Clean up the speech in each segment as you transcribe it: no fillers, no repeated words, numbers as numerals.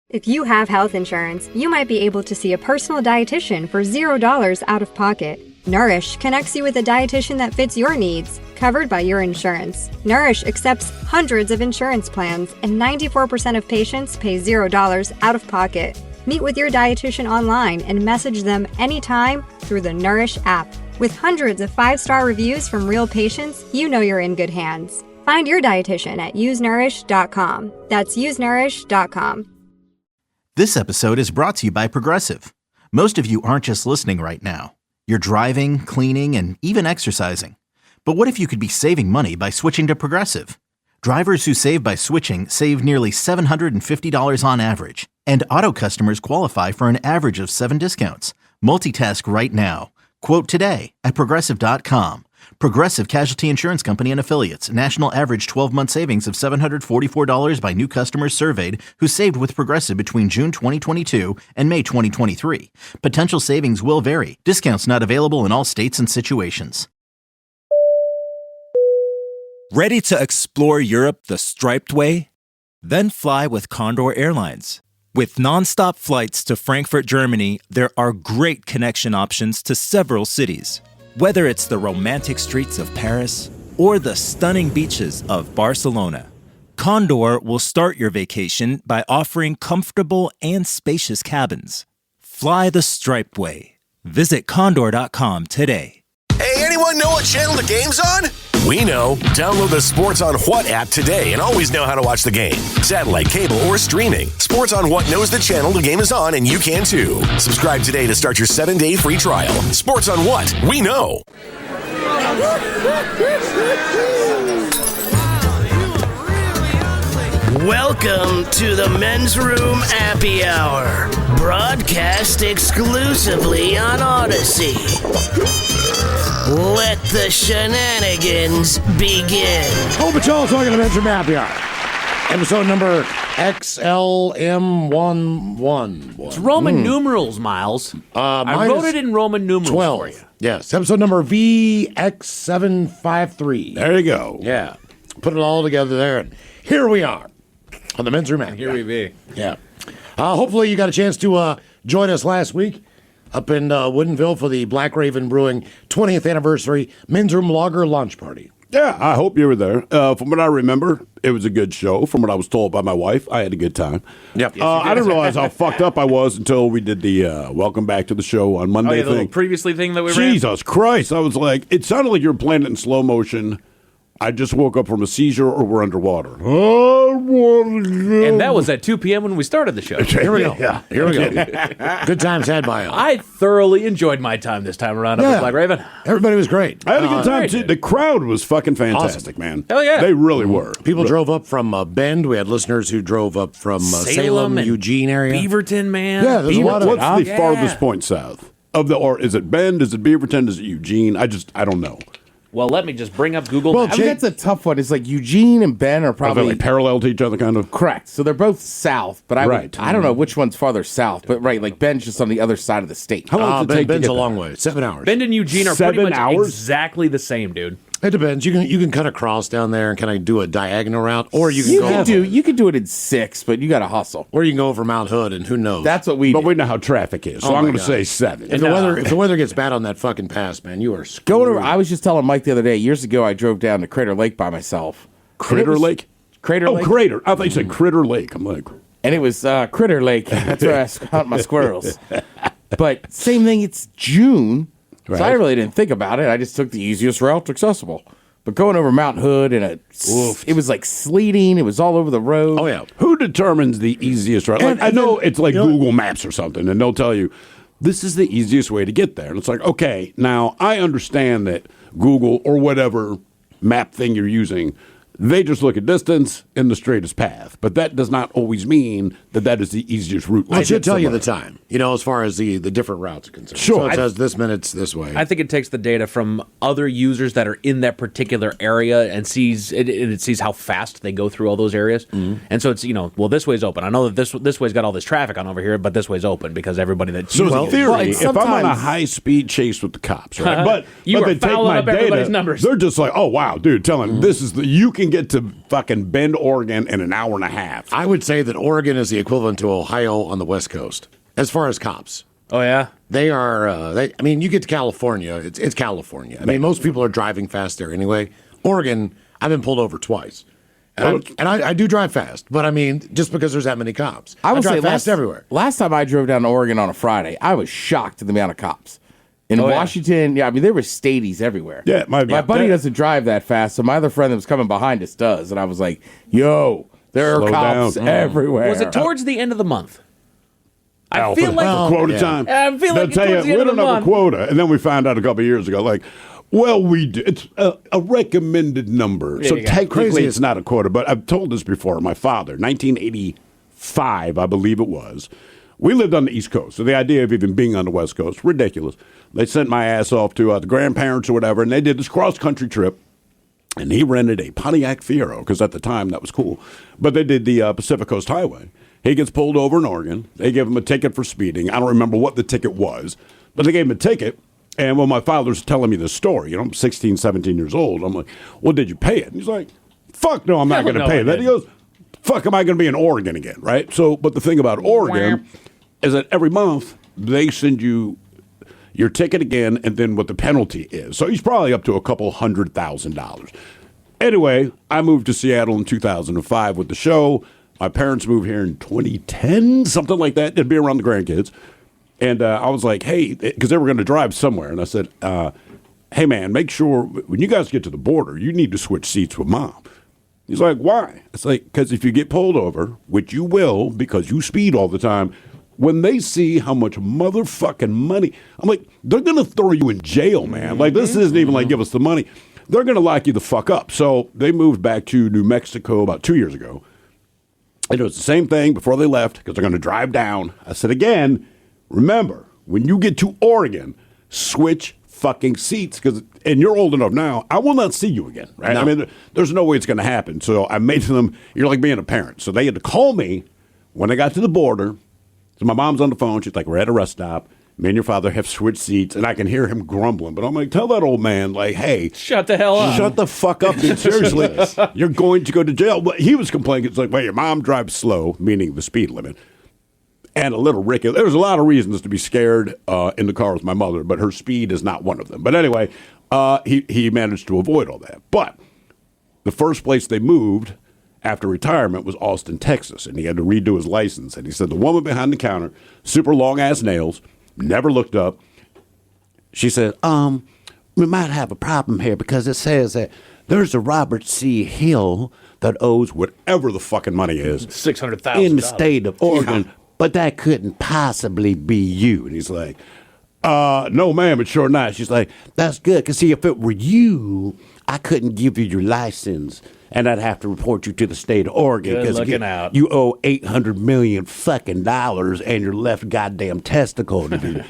If you have health insurance, you might be able to see a personal dietitian for $0 out of pocket. Nourish connects you with a dietitian that fits your needs, covered by your insurance. Nourish accepts hundreds of insurance plans, and 94% of patients pay $0 out of pocket. Meet with your dietitian online and message them anytime through the Nourish app. With hundreds of 5-star reviews from real patients, you know you're in good hands. Find your dietitian at usenourish.com. That's usenourish.com. This episode is brought to you by Progressive. Most of you aren't just listening right now. You're driving, cleaning, and even exercising. But what if you could be saving money by switching to Progressive? Drivers who save by switching save nearly $750 on average. And auto customers qualify for an average of 7 discounts. Multitask right now. Quote today at Progressive.com. Progressive Casualty Insurance Company and Affiliates. National average 12-month savings of $744 by new customers surveyed who saved with Progressive between June 2022 and May 2023. Potential savings will vary. Discounts not available in all states and situations. Ready to explore Europe the striped way? Then fly with Condor Airlines. With nonstop flights to Frankfurt, Germany, there are great connection options to several cities. Whether it's the romantic streets of Paris or the stunning beaches of Barcelona, Condor will start your vacation by offering comfortable and spacious cabins. Fly the striped way. Visit condor.com today. Hey, anyone know what channel the game's on? We know. Download the Sports on What app today and always know how to watch the game. Satellite, cable, or streaming. Sports on What knows the channel the game is on, and you can too. Subscribe today to start your 7-day free trial. Sports on What? We know. Welcome to the Men's Room Appy Hour, broadcast exclusively on Odyssey. Let the shenanigans begin. Oh, but y'all talking to Men's Room Appy Hour. Episode number XLM11. It's Roman numerals, Miles. I wrote it in Roman numerals 12. for you. Yes, episode number VX753. There you go. Yeah, put it all together there, and here we are on the Men's Room Appy Here Hour. we be. Yeah. Hopefully you got a chance to join us last week up in Woodinville for the Black Raven Brewing 20th anniversary Men's Room Lager Launch Party. Yeah, I hope you were there. From what I remember, it was a good show. From what I was told by my wife, I had a good time. Yep. I didn't realize how fucked up I was until we did the welcome back to the show on Monday the little thing. previously thing that we ran? Jesus Christ. I was like, it sounded like you were playing it in slow motion. I just woke up from a seizure or we're underwater. And that was at 2 p.m. when we started the show. Here we go. Yeah. Here we go. Good times had by all. I thoroughly enjoyed my time this time around up at Black Raven. Everybody was great. I had a good time, too. The crowd was fucking fantastic, Awesome. man. Hell yeah. They really were. People drove up from Bend. We had listeners who drove up from Salem, and Eugene area. Beaverton, man. Yeah, there's a lot of... What's the farthest point south? Or is it Bend? Is it Beaverton? Is it Eugene? I don't know. Well, let me just bring up Google Well, Maps. that's a tough one. It's like Eugene and Ben are Are they probably like parallel to each other, kind of? correct. So they're both south, but I don't know which one's farther south. But like Ben's just on the other side of the state. How long does it take to Ben's get a there? long way. 7 hours. Bend and Eugene are 7 pretty much hours? exactly the same, dude. It depends. You can cut across down there and kind of do a diagonal route, or you can You could do it in 6, but you got to hustle. or you can go over Mount Hood, and who knows? That's what we. But did. we know how traffic is, so Oh I'm my going to God. say 7. if the weather gets bad on that fucking pass, man, you are screwed. Going over. I was just telling Mike the other day. Years ago, I drove down to Crater Lake by myself. Crater Lake? Crater Lake. Crater. I thought you said Critter Lake. I'm like... And it was Critter Lake. That's where I hunt my squirrels. But same thing. It's June, so I Right. really didn't think about it. I just took the easiest route accessible. But going over Mount Hood and it was like sleeting. It was all over the road. Oh yeah. Who determines the easiest route? Like, And I know then, it's like you know- Google Maps or something, and they'll tell you, this is the easiest way to get there. And it's like, okay, now I understand that Google or whatever map thing you're using, they just look at distance in the straightest path. But that does not always mean that that is the easiest route. Well, to it should get tell you the somewhere. time, as far as the different routes are concerned. Sure. So it says this minute's this way. I think it takes the data from other users that are in that particular area and sees it sees how fast they go through all those areas. And so it's, this way's open. I know that this way's got all this traffic on over here, but this way's open because everybody that So uses in theory, it's if I'm on a sometimes- high-speed chase with the cops, right? You but are they take fouling my up everybody's data, numbers. they're just like, oh, wow, dude, tell him this is you can can get to fucking Bend, Oregon in an hour and a half. I would say that Oregon is the equivalent to Ohio on the West Coast as far as cops. Oh yeah, They are. I mean, you get to California, it's California. I mean, most people are driving fast there anyway. Oregon, I've been pulled over twice, and I do drive fast. But I mean, just because there's that many cops, I drive fast everywhere. Last time I drove down to Oregon on a Friday, I was shocked at the amount of cops. In Washington, I mean, there were stadies everywhere. Yeah, my buddy doesn't drive that fast, so my other friend that was coming behind us does, and I was like, "Yo, there are cops everywhere." Was it towards the end of the month? I feel like quota time. I feel like they'll tell you we don't have a quota, and then we found out a couple of years ago, like, well, we do. It's a recommended number, so technically it's not a quota. But I've told this before. My father, 1985, I believe it was. We lived on the East Coast, so the idea of even being on the West Coast, ridiculous. They sent my ass off to the grandparents or whatever, and they did this cross-country trip, and he rented a Pontiac Fiero, because at the time that was cool. But they did the Pacific Coast Highway. He gets pulled over in Oregon. They gave him a ticket for speeding. I don't remember what the ticket was, but they gave him a ticket, and when my father's telling me this story, I'm 16, 17 years old, I'm like, well, did you pay it? And he's like, fuck no, I'm not going to pay that. He goes, fuck, am I going to be in Oregon again, right? So, but the thing about Oregon is that every month they send you your ticket again and then what the penalty is. So he's probably up to a couple $100,000. Anyway, I moved to Seattle in 2005 with the show. My parents moved here in 2010, something like that. It'd be around the grandkids. And I was like, hey, because they were going to drive somewhere. And I said, hey, man, make sure when you guys get to the border, you need to switch seats with Mom. He's like, why? It's like, because if you get pulled over, which you will because you speed all the time, when they see how much motherfucking money, I'm like, they're going to throw you in jail, man. Like, this isn't even like, give us the money. They're going to lock you the fuck up. So they moved back to New Mexico about 2 years ago. And it was the same thing before they left because they're going to drive down. I said, again, remember, when you get to Oregon, switch fucking seats and you're old enough now, I will not see you again, right? No. I mean, there's no way it's going to happen. So I made them, you're like being a parent. So they had to call me when they got to the border. So my mom's on the phone. She's like, we're at a rest stop. Me and your father have switched seats, and I can hear him grumbling. But I'm like, tell that old man, like, hey. Shut the hell up. Shut the fuck up, dude. Seriously. You're going to go to jail. But he was complaining. It's like, well, your mom drives slow, meaning the speed limit, and a little Ricky. There's a lot of reasons to be scared in the car with my mother, but her speed is not one of them. But anyway, he managed to avoid all that. But the first place they moved after retirement was Austin, Texas, and he had to redo his license. And he said the woman behind the counter, super long-ass nails, never looked up. She said, we might have a problem here because it says that there's a Robert C. Hill that owes whatever the fucking money is $600,000 in the state of Oregon, but that couldn't possibly be you. And he's like, no, ma'am, it's sure not. She's like, that's good, because see, if it were you, I couldn't give you your license, and I'd have to report you to the state of Oregon because you owe $800 million fucking dollars and your left goddamn testicle to me.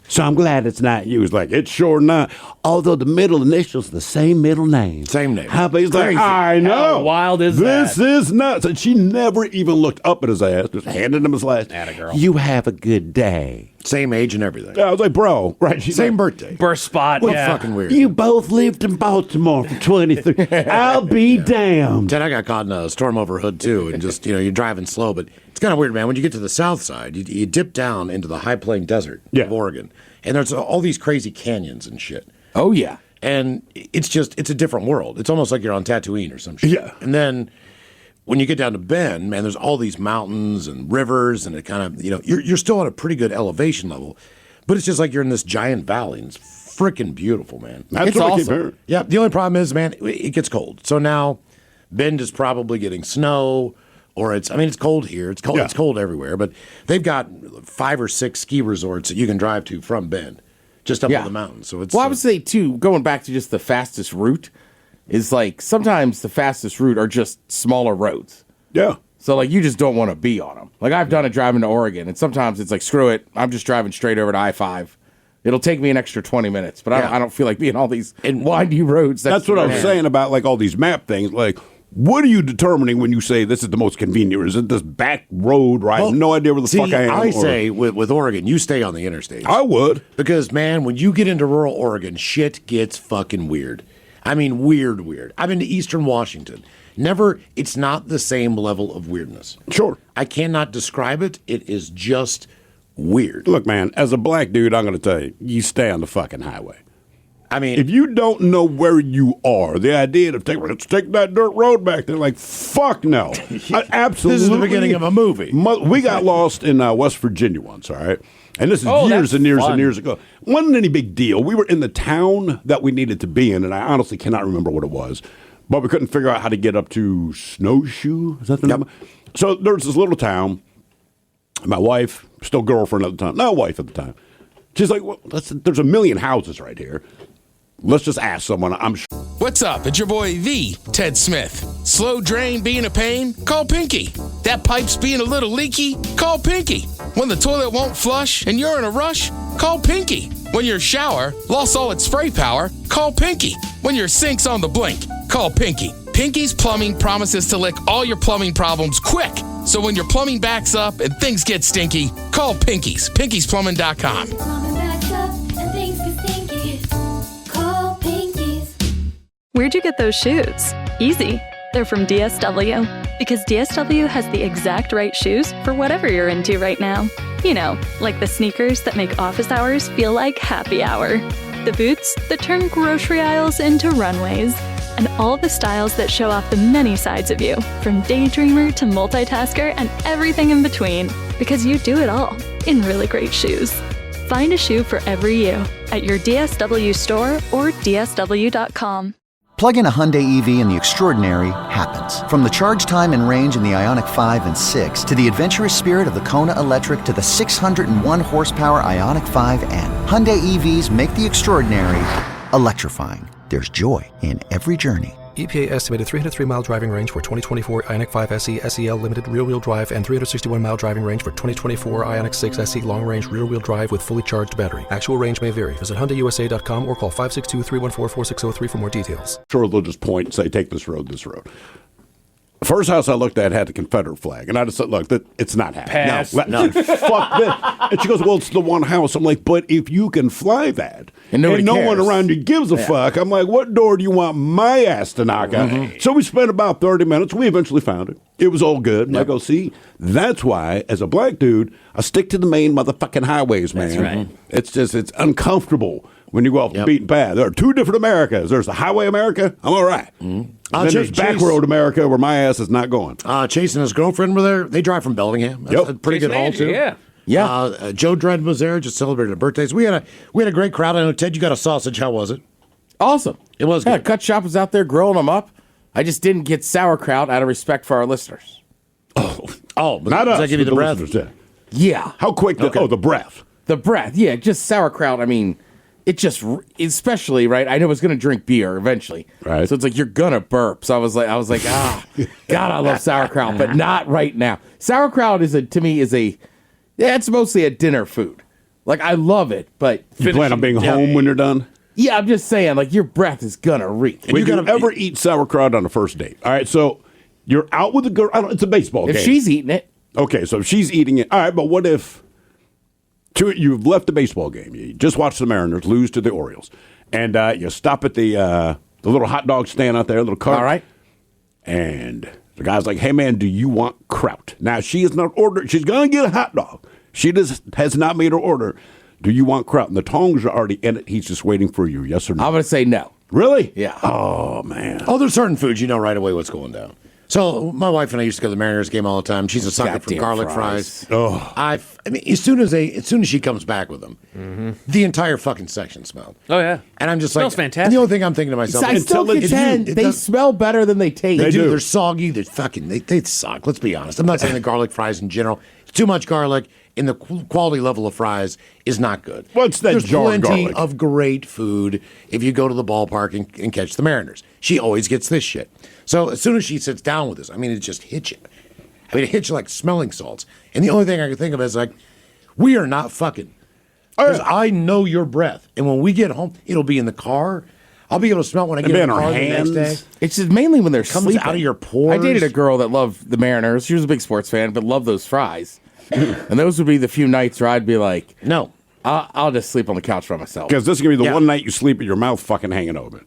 So I'm glad it's not you. He's like, it's sure not. Although the middle initial's the same middle name. Same name. He's like, I know. How wild is this that? This is nuts. And she never even looked up at his ass, just handed him his license. Atta girl. You have a good day. Same age and everything. I was like, bro, right? Same birthday. Birth spot. What fucking weird. You both lived in Baltimore for 23. I'll be damned. Ted, I got caught in a storm over hood too, and just you're driving slow, but it's kind of weird, man. When you get to the south side, you dip down into the high plain desert of Oregon, and there's all these crazy canyons and shit. Oh yeah, and it's a different world. It's almost like you're on Tatooine or some shit. Yeah, and then when you get down to Bend, man, there's all these mountains and rivers, and it kind of you're still at a pretty good elevation level, but it's just like you're in this giant valley. And it's freaking beautiful, man. That's awesome. Yeah, the only problem is, man, it gets cold. So now Bend is probably getting snow, or it's cold here. It's cold. Yeah. It's cold everywhere. But they've got 5 or 6 ski resorts that you can drive to from Bend, just up on the mountain. So it's. Well, I would say too, going back to just the fastest route, is like sometimes the fastest route are just smaller roads. Yeah. So like you just don't want to be on them. Like I've done it driving to Oregon, and sometimes it's like screw it, I'm just driving straight over to I-5. It'll take me an extra 20 minutes, but I don't feel like being all these windy roads. That's what I was saying about like all these map things. Like, what are you determining when you say this is the most convenient? Or is it this back road where I have no idea where the fuck I am? I say with Oregon, you stay on the interstate. I would. Because, man, when you get into rural Oregon, shit gets fucking weird. I mean, weird. I've been to eastern Washington. Never, it's not the same level of weirdness. Sure. I cannot describe it. It is just weird. Look, man, as a black dude, I'm going to tell you, you stay on the fucking highway. I mean, if you don't know where you are, the idea of let's take that dirt road back there, like, fuck no. Absolutely. This is the beginning of a movie. We got lost in West Virginia once, all right? And this is years and years ago. Wasn't any big deal. We were in the town that we needed to be in, and I honestly cannot remember what it was. But we couldn't figure out how to get up to Snowshoe. Is that the name? So there's this little town. My wife, still girlfriend at the time, not wife at the time. She's like, well, there's a million houses right here. Let's just ask someone. I'm sure. What's up? It's your boy, the Ted Smith. Slow drain being a pain? Call Pinky. That pipe's being a little leaky? Call Pinky. When the toilet won't flush and you're in a rush? Call Pinky. When your shower lost all its spray power? Call Pinky. When your sink's on the blink? Call Pinky. Pinky's Plumbing promises to lick all your plumbing problems quick. So when your plumbing backs up and things get stinky, call Pinky's. Pinky'sPlumbing.com. Plumbing backs up and things get stinky. Call Pinky's. Where'd you get those shoes? Easy. They're from DSW. Because DSW has the exact right shoes for whatever you're into right now. You know, like the sneakers that make office hours feel like happy hour. The boots that turn grocery aisles into runways. And all the styles that show off the many sides of you, from daydreamer to multitasker and everything in between, because you do it all in really great shoes. Find a shoe for every you at your DSW store or dsw.com. Plug in a Hyundai EV and the extraordinary happens. From the charge time and range in the Ioniq 5 and 6 to the adventurous spirit of the Kona Electric to the 601 horsepower Ioniq 5N. Hyundai EVs make the extraordinary electrifying. There's joy in every journey. EPA estimated 303-mile driving range for 2024 Ioniq 5 SE SEL Limited rear-wheel drive and 361-mile driving range for 2024 Ioniq 6 SE long-range rear-wheel drive with fully charged battery. Actual range may vary. Visit HyundaiUSA.com or call 562-314-4603 for more details. Sure, they'll just point and say, take this road, this road. The first house I looked at had the Confederate flag, and I just said, look, it's not happening. Pass. No. Fuck this. And she goes, well, it's the one house. I'm like, but if you can fly that, and no cares. one around you gives a fuck, I'm like, what door do you want my ass to knock on? So we spent about 30 minutes. We eventually found it. It was all good. And I go, see, that's why, as a black dude, I stick to the main motherfucking highways, man. That's right. It's uncomfortable when you go off the beaten path. There are two different Americas. There's the highway America. I'm all right. Then there's back road America where my ass is not going. Chase and his girlfriend were there. They drive from Bellingham. That's a pretty good haul, too. Yeah. Joe Dredd was there, just celebrated her birthday. So we had a great crowd. I know, Ted, you got a sausage. How was it? Awesome. It was good. good. Cut Shop was out there grilling them up. I just didn't get sauerkraut out of respect for our listeners. But not does us. that give you the breath? Yeah. How quick? The breath. The breath. Yeah, just sauerkraut. I mean, it just, especially, right? I know I was going to drink beer eventually. Right. So it's like, you're going to burp. So I was like, God, I love sauerkraut, but not right now. Sauerkraut to me, it's mostly a dinner food. Like, I love it, but. You plan on being home when you're done? Yeah, I'm just saying, like, your breath is going to reek. Would you ever eat sauerkraut on a first date? All right, so you're out with a girl. It's a baseball game. If she's eating it. Okay, so if she's eating it. All right, but what if you've left the baseball game? You just watched the Mariners lose to the Orioles. And you stop at the little hot dog stand out there, little cart. All right. And the guy's like, hey, man, do you want kraut? Now, she is not ordered. She's going to get a hot dog. She just has not made her order. Do you want kraut? And the tongs are already in it. He's just waiting for you. Yes or no? I'm going to say no. Really? Yeah. Oh, man. Oh, there's certain foods you know right away what's going down. So my wife and I used to go to the Mariners game all the time. She's a sucker for garlic fries. Oh, I mean, as soon as she comes back with them, the entire fucking section smelled. Oh yeah, and I'm just smells like, fantastic. And the only thing I'm thinking to myself, I still contend they smell better than they taste. They do. They're soggy. They're fucking. They suck. Let's be honest. I'm not saying the garlic fries in general. It's too much garlic. And the quality level of fries is not good. What's that There's jar plenty garlic? of great food if you go to the ballpark and catch the Mariners. She always gets this shit. So as soon as she sits down with us, I mean, it just hits you. I mean, it hits you like smelling salts. And the only thing I can think of is like, we are not fucking. Because I know your breath. And when we get home, it'll be in the car. I'll be able to smell it when I get in the car the next day. It's just mainly when they're comes sleeping. out of your pores. I dated a girl that loved the Mariners. She was a big sports fan, but loved those fries. And those would be the few nights where I'd be like, no, I'll just sleep on the couch by myself. Because this is going to be the one night you sleep with your mouth fucking hanging open.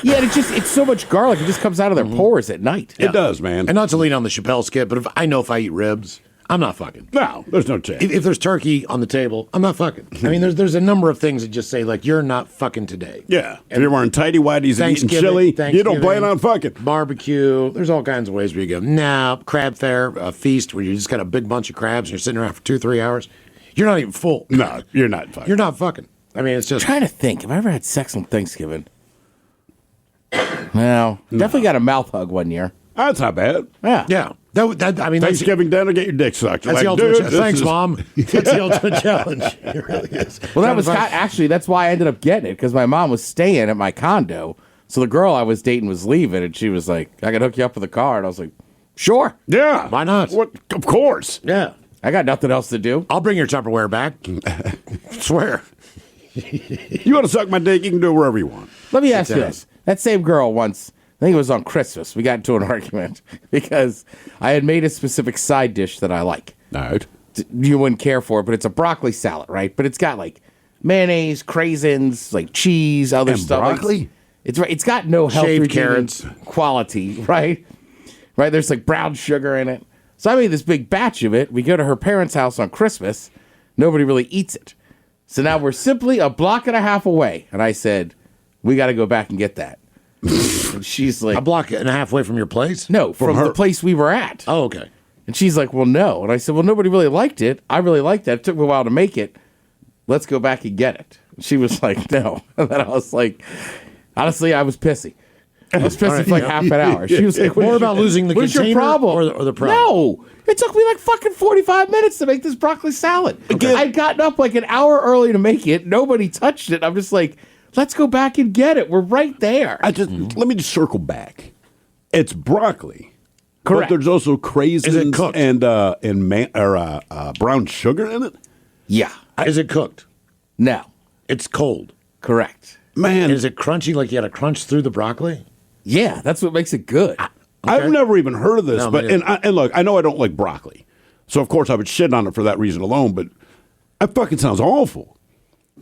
Yeah, and it's so much garlic, it just comes out of their pores at night. It does, man. And not to lean on the Chappelle skit, but if I eat ribs, I'm not fucking. No, there's no chance. If there's turkey on the table, I'm not fucking. I mean, there's a number of things that just say, like, you're not fucking today. Yeah. If you're wearing tighty whities and eating chili, you don't plan on fucking. Barbecue. There's all kinds of ways where you go, nah, crab fair, a feast where you just got a big bunch of crabs and you're sitting around for 2-3 hours. You're not even full. No, you're not fucking. You're not fucking. I mean, it's I'm just. trying to think. Have I ever had sex on Thanksgiving? No. Definitely got a mouth hug one year. That's not bad. Yeah. Yeah. I mean, Thanksgiving dinner, get your dick sucked. That's the ultimate challenge. Thanks, Mom. That's the ultimate challenge. It really is. Well, actually, that's why I ended up getting it, because my mom was staying at my condo. So the girl I was dating was leaving, and she was like, I can hook you up with a car. And I was like, sure. Yeah. Why not? Of course. Yeah. I got nothing else to do. I'll bring your Tupperware back. Swear. You want to suck my dick, you can do it wherever you want. Let me ask you this. That same girl once, I think it was on Christmas, we got into an argument because I had made a specific side dish that I like. All right. You wouldn't care for it, but it's a broccoli salad, right? But it's got like mayonnaise, craisins, like cheese, other And stuff. broccoli? It's got no health Shaved redeeming carrots. quality, right? Right? There's like brown sugar in it. So I made this big batch of it. We go to her parents' house on Christmas. Nobody really eats it. So now we're simply a block and a half away. And I said, we got to go back and get that. And she's like, A block and a half away from your place? no, from the place we were at. Oh, okay. And she's like, well, no. And I said, well, nobody really liked it. I really liked that. It took me a while to make it. Let's go back and get it. And she was like, no. And then I was like, honestly, I was pissy. I was pissy for like half an hour. She was like, More about losing the what's your container problem? or the problem? No. It took me like fucking 45 minutes to make this broccoli salad. I'd gotten up like an hour early to make it. Nobody touched it. I'm just like, let's go back and get it. We're right there. Let me just circle back. It's broccoli. Correct. But there's also Is it craisins cooked? and brown sugar in it. Yeah. Is it cooked? No. It's cold. Correct. Man, Is it crunchy like you had to crunch through the broccoli? Yeah, that's what makes it good. I've never even heard of this. No, but me and look, I know I don't like broccoli, so of course I would shit on it for that reason alone. But it fucking sounds awful,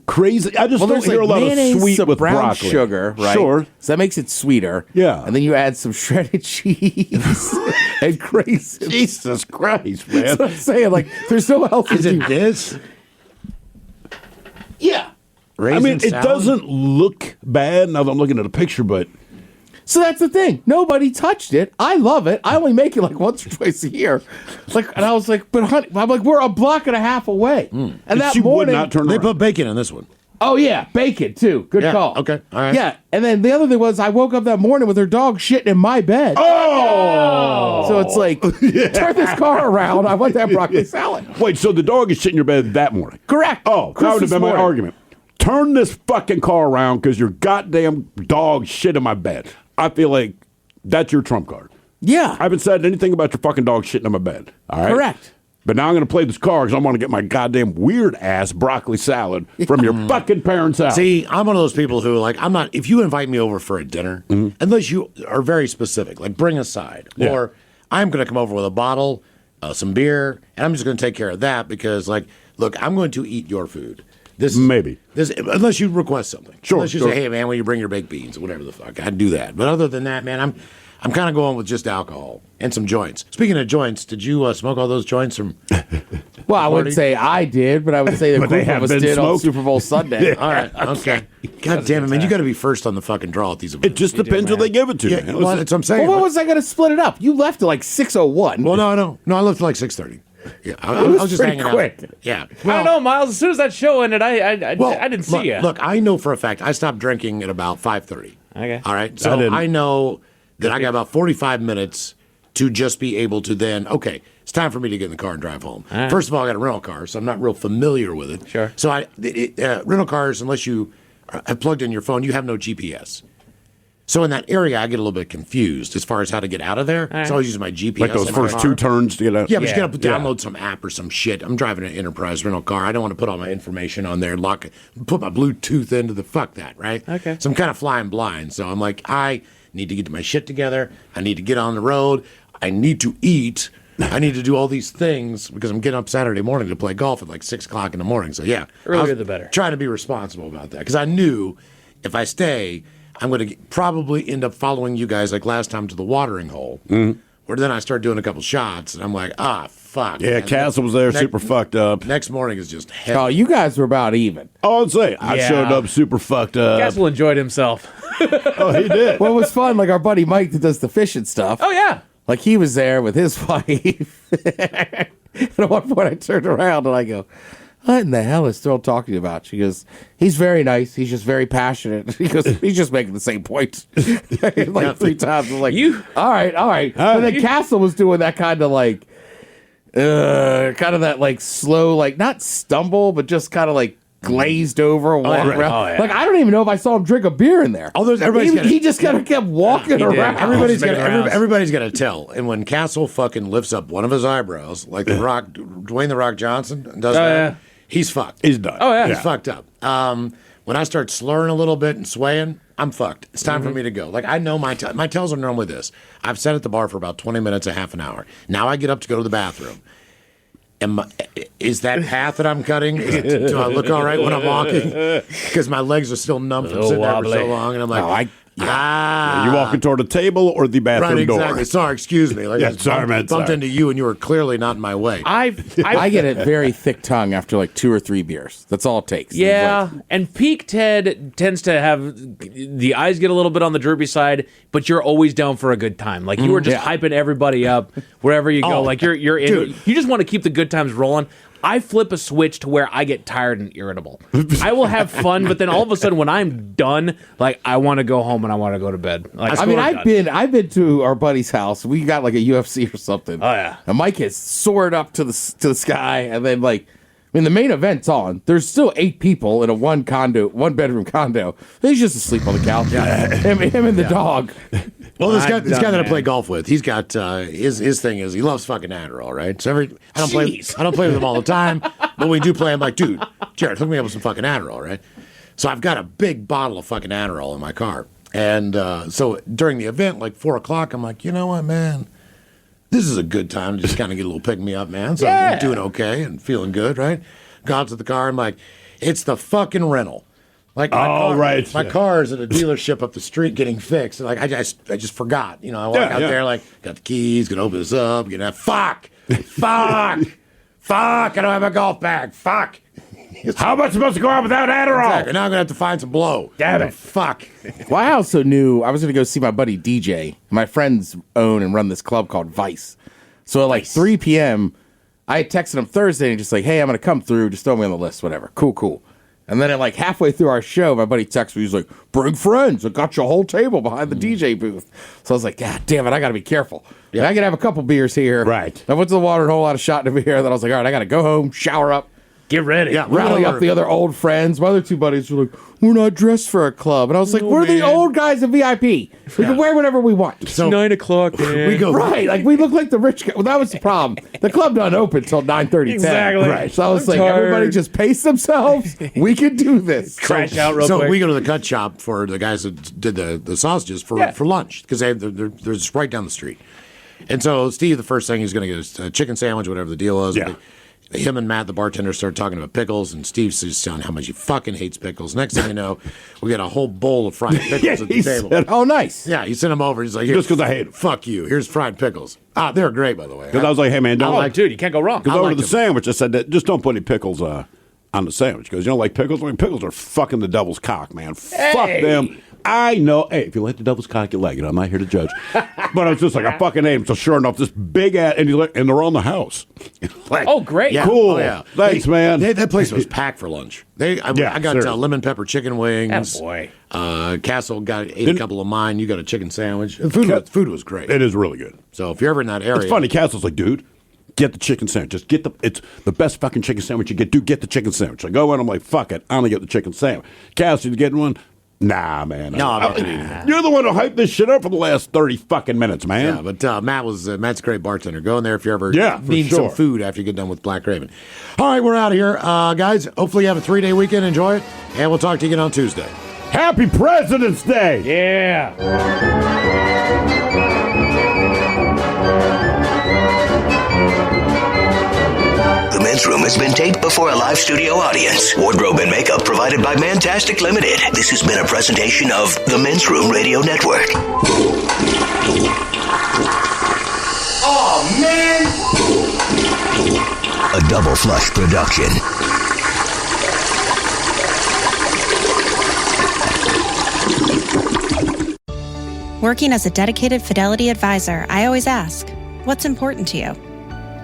crazy. I just don't there's hear like a lot of mayonnaise, sweet some with brown broccoli. sugar, right? Sure. So that makes it sweeter. Yeah. And then you add some shredded cheese and crazy. Jesus Christ, man! That's what I'm saying. Like, there's no health. Is it this? Yeah. Raisin I mean, it salad? doesn't look bad now that I'm looking at a picture, but So that's the thing. Nobody touched it. I love it. I only make it like once or twice a year. Like, and I was like, but honey, I'm like, we're a block and a half away. And that she would morning, not turn They around. put bacon in this one. oh yeah, bacon too. Good Yeah, call. okay, all right. Yeah, and then the other thing was I woke up that morning with her dog shitting in my bed. Oh! So it's like, turn this car around. I want that broccoli salad. Wait, so the dog is shitting your bed that morning? Correct. Oh, that would have been my morning. argument. Turn this fucking car around because your goddamn dog shit in my bed. I feel like that's your trump card. Yeah. I haven't said anything about your fucking dog shitting in my bed. All right? Correct. But now I'm going to play this card because I want to get my goddamn weird ass broccoli salad from your fucking parents' house. See, I'm one of those people who, like, I'm not, if you invite me over for a dinner, unless you are very specific, like bring a side, Yeah. or I'm going to come over with a bottle, some beer, and I'm just going to take care of that because, like, look, I'm going to eat your food. This Maybe. This, unless you request something. Sure, Unless you sure. say, hey, man, will you bring your baked beans or whatever the fuck. I'd do that. But other than that, man, I'm kind of going with just alcohol and some joints. Speaking of joints, did you smoke all those joints from... Well, I wouldn't say I did, but I would say the But they group have of us been did on smoked. Super Bowl Sunday. All right, okay. God damn it, man. You got to be first on the fucking draw at these events. It just depends who they give it to. Yeah, man. well, that's what I'm saying. Well, what but- was I going to split it up? You left at like 6:01. Well, no. I left at like 6:30. Yeah, I was was just pretty hanging quick. out. Yeah. I don't know, Miles. As soon as that show ended, I didn't see look, you. Look, I know for a fact I stopped drinking at about 5:30. Okay. All right. So didn't. I know that I got about 45 minutes to just be able to then, okay, it's time for me to get in the car and drive home. right. First of all, I got a rental car, so I'm not real familiar with it. Sure. So rental cars, unless you have plugged in your phone, you have no GPS. So in that area, I get a little bit confused as far as how to get out of there. right. So I was using my GPS. Like those in my first car. two turns to get out. Yeah, but you Yeah. got to download some app or some shit. I'm driving an enterprise rental car. I don't want to put all my information on there, put my Bluetooth into the fuck that, right? Okay. So I'm kind of flying blind. So I'm like, I need to get my shit together. I need to get on the road. I need to eat. I need to do all these things because I'm getting up Saturday morning to play golf at like 6 o'clock in the morning. So yeah, Earlier I was the better. Trying to be responsible about that because I knew if I stay, I'm going to probably end up following you guys like last time to the watering hole. Where then I start doing a couple shots, and I'm like, fuck. Yeah, And Castle was there, super fucked up. Next morning is just heavy. Oh, you guys were about even. Oh, I'd say I Yeah. showed up super fucked up. Castle enjoyed himself. Oh, he did. Well, it was fun. Like our buddy Mike that does the fishing stuff. Oh, yeah. Like he was there with his wife. And at one point I turned around and I go, what in the hell is Thrill talking to you about? She goes, he's very nice. He's just very passionate. He goes, he's just making the same point. Like 3 times. I was like, all right. But then Castle was doing that kind of like, kind of that like slow, like not stumble, but just kind of like glazed over, walk around. Oh, yeah. Like I don't even know if I saw him drink a beer in there. He just kind of kept walking around. Everybody's got to tell. And when Castle fucking lifts up one of his eyebrows, like the Rock, Dwayne the Rock Johnson does that, yeah. he's fucked. He's done. Oh, yeah. He's fucked up. When I start slurring a little bit and swaying, I'm fucked. It's time for me to go. Like, I know my tells are normally this. I've sat at the bar for about 20 minutes, a half an hour. Now I get up to go to the bathroom. Is that path that I'm cutting? Do I look all right when I'm walking? Because my legs are still numb from sitting there for so long. And I'm like, Are you walking toward a table or the bathroom door? Exactly. Sorry, excuse me. Like, Yeah, I just sorry, man, bumped sorry. into you, and you were clearly not in my way. I get a very thick tongue after like 2 or 3 beers. That's all it takes. Yeah, and peak Ted tends to have the eyes get a little bit on the droopy side, but you're always down for a good time. Like you were just hyping everybody up wherever you go. Like you're in. Dude. You just want to keep the good times rolling. I flip a switch to where I get tired and irritable. I will have fun, but then all of a sudden when I'm done, like I want to go home and I want to go to bed. Like I mean, I've been to our buddy's house. We got like a UFC or something. Oh yeah. And Mike has soared up to the sky, and then like, I mean, the main event's on. There's still 8 people in a 1-bedroom condo. He's just asleep on the couch. Him and the dog. Well, this guy that I play golf with, he's got his thing is he loves fucking Adderall, right? So I don't play with him all the time, but we do play. I'm like, dude, Jared, hook me up with some fucking Adderall, right? So I've got a big bottle of fucking Adderall in my car, and so during the event, like 4:00, I'm like, you know what, man, this is a good time to just kind of get a little pick me up, man. So I'm doing okay and feeling good, right? Go out to the car, I'm like, it's the fucking rental. Like my car's at a dealership up the street getting fixed. Like I just forgot. You know, I walk out there like got the keys, gonna open this up, fuck. I don't have a golf bag. Fuck. How am I supposed to go out without Adderall? Exactly. Now I'm gonna have to find some blow. Damn it. Fuck. Well, I also knew I was going to go see my buddy DJ. My friends own and run this club called Vice. So at like 3 p.m., I had texted him Thursday and just like, hey, I'm going to come through. Just throw me on the list, whatever. Cool. And then at like halfway through our show, my buddy texts me. He's like, bring friends. I got you a whole table behind the DJ booth. So I was like, God damn it, I got to be careful. Yeah. I can have a couple beers here. Right. I went to the water and a whole lot of shot in a beer. Then I was like, all right, I got to go home, shower up. Get ready. Yeah, rally up the other old friends. My other 2 buddies were like, we're not dressed for a club. And I was like, we're the old guys in VIP. We can wear whatever we want. So 9:00, man. We go right. Like, we look like the rich guy. Well, that was the problem. The club doesn't open until 9:30, 10. Exactly. Right. So I was like, everybody just pace themselves. We can do this. Crash out real so quick. we go to the cut shop for the guys that did the sausages for lunch because they're just right down the street. And so Steve, the first thing he's going to get is a chicken sandwich, whatever the deal is. Yeah. Him and Matt, the bartender, started talking about pickles, and Steve's just telling how much he fucking hates pickles. Next thing you know, we get a whole bowl of fried pickles at the table. Said, oh, nice. Yeah, he sent them over. He's like, just because I hate them. Fuck you. Here's fried pickles. They're great, by the way. Because I was like, hey, man, dude, you can't go wrong. Because over the sandwich, I said, that just don't put any pickles on the sandwich. Because you don't like pickles? I mean, pickles are fucking the devil's cock, man. Fuck them. I know. Hey, if you like the devil's cock, you like it. I'm not here to judge. But I was just like, I fucking ate him. So sure enough, this big ass, and they're on the house. Like, oh, great. Yeah. Cool. Oh, yeah. Thanks, man. That place was packed for lunch. I got lemon pepper chicken wings. Oh, boy. Castle ate a couple of mine. You got a chicken sandwich. The food was great. It is really good. So if you're ever in that area. It's funny. Castle's like, dude, get the chicken sandwich. Just it's the best fucking chicken sandwich you get. Dude, get the chicken sandwich. I go in, I'm like, fuck it. I'm going to get the chicken sandwich. Castle, you getting one? Nah, man. No, I'm not eating it. You're the one who hyped this shit up for the last 30 fucking minutes, man. Yeah, but Matt's a great bartender. Go in there if you ever need some food after you get done with Black Raven. All right, we're out of here. Guys, hopefully you have a 3-day weekend. Enjoy it. And we'll talk to you again on Tuesday. Happy President's Day. Yeah. The Men's Room has been taped before a live studio audience. Wardrobe and makeup provided by Mantastic Limited. This has been a presentation of the Men's Room Radio Network. Oh, man! A Double Flush production. Working as a dedicated Fidelity advisor, I always ask, what's important to you?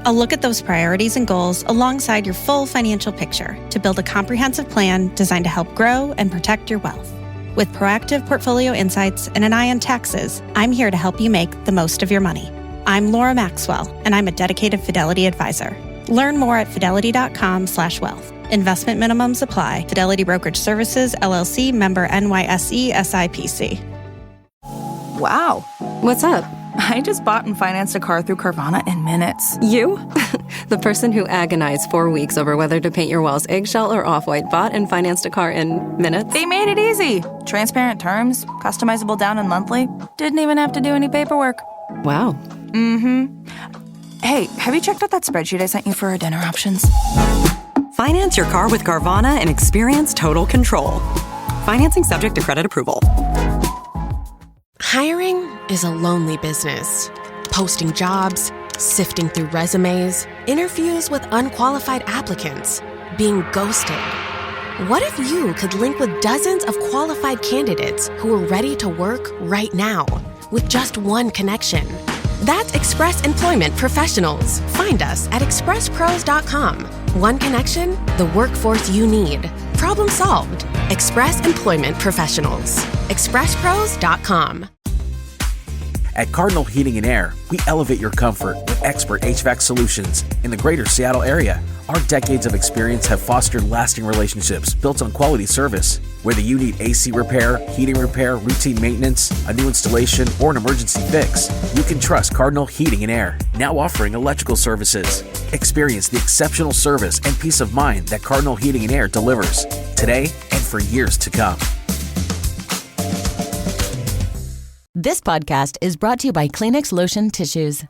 I'll look at those priorities and goals alongside your full financial picture to build a comprehensive plan designed to help grow and protect your wealth. With proactive portfolio insights and an eye on taxes, I'm here to help you make the most of your money. I'm Laura Maxwell, and I'm a dedicated Fidelity advisor. Learn more at fidelity.com/wealth. Investment minimums apply. Fidelity Brokerage Services, LLC, member NYSE, SIPC. Wow. What's up? I just bought and financed a car through Carvana in minutes. You? The person who agonized 4 weeks over whether to paint your walls eggshell or off-white bought and financed a car in minutes? They made it easy. Transparent terms, customizable down and monthly. Didn't even have to do any paperwork. Wow. Mm-hmm. Hey, have you checked out that spreadsheet I sent you for our dinner options? Finance your car with Carvana and experience total control. Financing subject to credit approval. Hiring is a lonely business. Posting jobs, sifting through resumes, interviews with unqualified applicants, being ghosted. What if you could link with dozens of qualified candidates who are ready to work right now with just one connection? That's Express Employment Professionals. Find us at expresspros.com. One connection, the workforce you need. Problem solved. Express Employment Professionals. expresspros.com. At Cardinal Heating and Air, we elevate your comfort with expert HVAC solutions in the greater Seattle area. Our decades of experience have fostered lasting relationships built on quality service. Whether you need AC repair, heating repair, routine maintenance, a new installation, or an emergency fix, you can trust Cardinal Heating and Air, now offering electrical services. Experience the exceptional service and peace of mind that Cardinal Heating and Air delivers today and for years to come. This podcast is brought to you by Kleenex Lotion Tissues.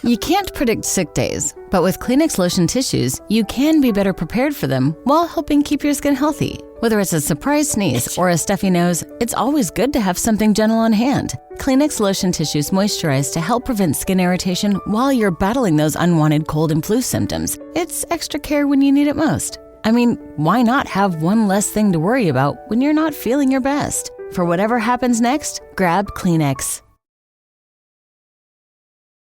You can't predict sick days, but with Kleenex Lotion Tissues, you can be better prepared for them while helping keep your skin healthy. Whether it's a surprise sneeze or a stuffy nose, it's always good to have something gentle on hand. Kleenex Lotion Tissues moisturize to help prevent skin irritation while you're battling those unwanted cold and flu symptoms. It's extra care when you need it most. I mean, why not have one less thing to worry about when you're not feeling your best? For whatever happens next, grab Kleenex.